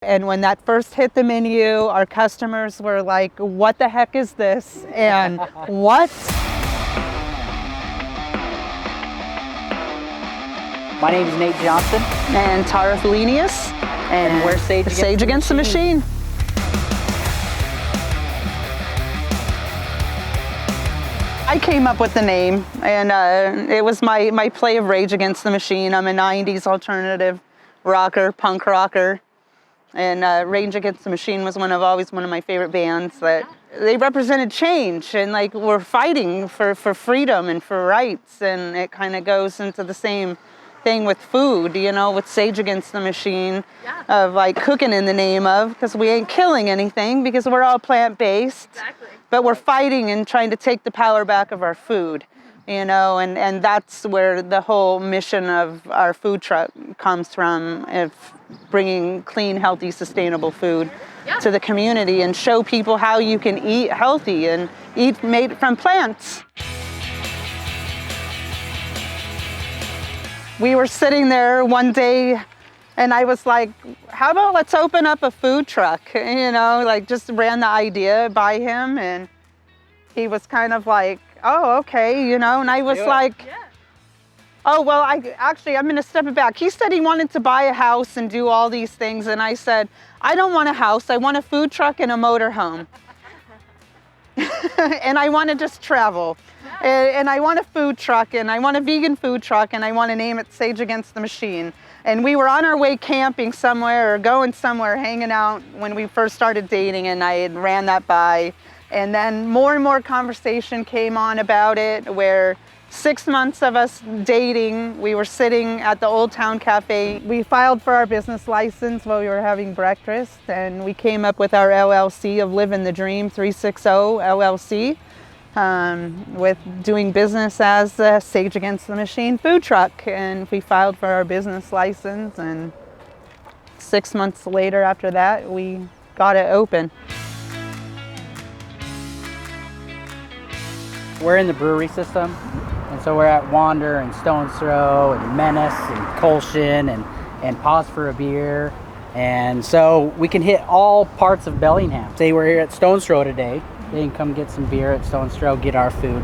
And when that first hit the menu, our customers were like, what the heck is this? And what? My name is Nate Johnson. And Tara Felinius. And we're Sage Against the Machine. I came up with the name, and it was my play of Rage Against the Machine. I'm a 90s alternative rocker, punk rocker. And Rage Against the Machine was always one of my favorite bands. That they represented change, and like we're fighting for freedom and for rights. And it kind of goes into the same thing with food, you know, with Sage Against the Machine, of like cooking in the name of, because we ain't killing anything because we're all plant-based. Exactly. But we're fighting and trying to take the power back of our food, you know, and that's where the whole mission of our food truck comes from, of bringing clean, healthy, sustainable food to the community and show people how you can eat healthy and eat made from plants. We were sitting there one day and I was like, how about let's open up a food truck? You know, like just ran the idea by him, and he was kind of like, oh, okay, you know, and I was like, oh, well, I'm going to step it back. He said he wanted to buy a house and do all these things. And I said, I don't want a house. I want a food truck and a motorhome. And I want to just travel. And I want a food truck, and I want a vegan food truck, and I want to name it Sage Against the Machine. And we were on our way camping somewhere or going somewhere, hanging out when we first started dating, and I had ran that by. And then more and more conversation came on about it, where 6 months of us dating, we were sitting at the Old Town Cafe. We filed for our business license while we were having breakfast, and we came up with our LLC of Living the Dream 360 LLC, with doing business as a Sage Against the Machine food truck. And we filed for our business license, and 6 months later after that, we got it open. We're in the brewery system, and so we're at Wander and Stone's Throw and Menace and Colshin and Pause for a Beer. And so we can hit all parts of Bellingham. Say we're here at Stone's Throw today, they can come get some beer at Stone's Throw, get our food.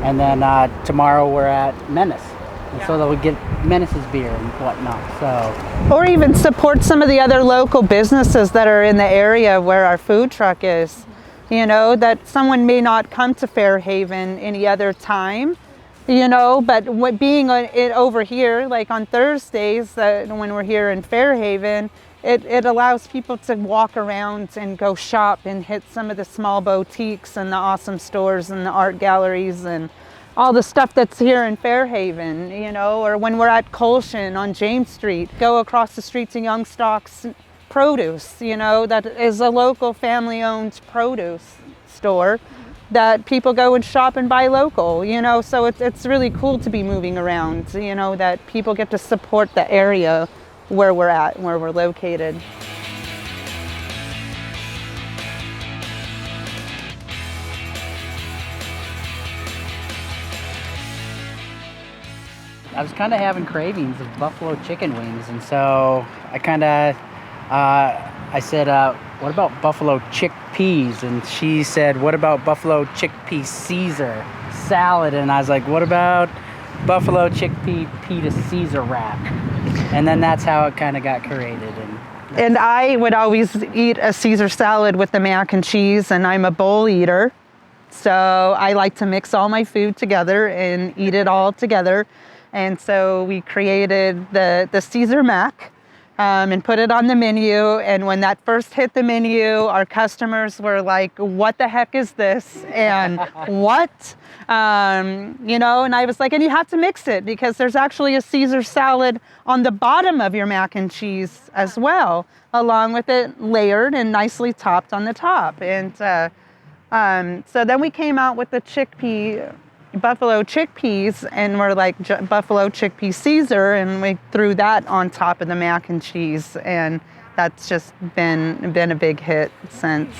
And then tomorrow we're at Menace. And so they'll get Menace's beer and whatnot. So, or even support some of the other local businesses that are in the area where our food truck is. You know, that someone may not come to Fairhaven any other time, you know, but being it over here, like on Thursdays, when we're here in Fairhaven, it allows people to walk around and go shop and hit some of the small boutiques and the awesome stores and the art galleries and all the stuff that's here in Fairhaven, you know. Or when we're at Colshin on James Street, go across the street to Youngstock's Produce, you know, that is a local family-owned produce store that people go and shop and buy local, you know. So it's really cool to be moving around, you know, that people get to support the area where we're at, where we're located. I was kind of having cravings of buffalo chicken wings, and so I said, what about buffalo chickpeas? And she said, what about buffalo chickpea Caesar salad? And I was like, what about buffalo chickpea pita Caesar wrap? And then that's how it kind of got created. And I would always eat a Caesar salad with the mac and cheese, and I'm a bowl eater. So I like to mix all my food together and eat it all together. And so we created the Caesar mac. And put it on the menu, and when that first hit the menu, our customers were like, what the heck is this? And what? You know, and I was like, and you have to mix it because there's actually a Caesar salad on the bottom of your mac and cheese as well, along with it layered and nicely topped on the top. And so then we came out with the buffalo chickpeas, and we're like buffalo chickpea Caesar, and we threw that on top of the mac and cheese, and that's just been a big hit since.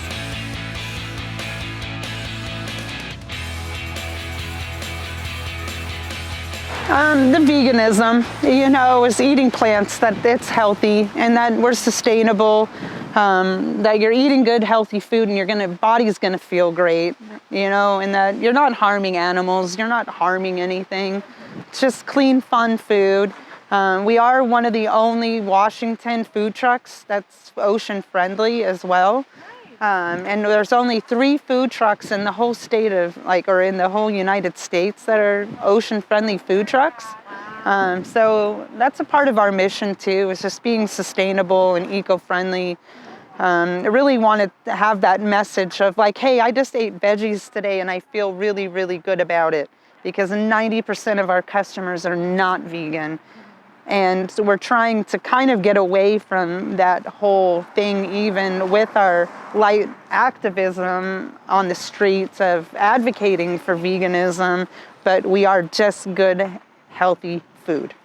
The veganism, you know, is eating plants, that it's healthy and that we're sustainable. that you're eating good, healthy food, and body's gonna feel great, and that you're not harming animals, you're not harming anything. It's just clean, fun food. We are one of the only Washington food trucks that's ocean friendly as well. And there's only 3 food trucks in the whole state or in the whole United States that are ocean friendly food trucks. So that's a part of our mission too, is just being sustainable and eco-friendly. I really wanted to have that message of like, hey, I just ate veggies today and I feel really, really good about it, because 90% of our customers are not vegan. And so we're trying to kind of get away from that whole thing, even with our light activism on the streets of advocating for veganism, but we are just good, healthy food.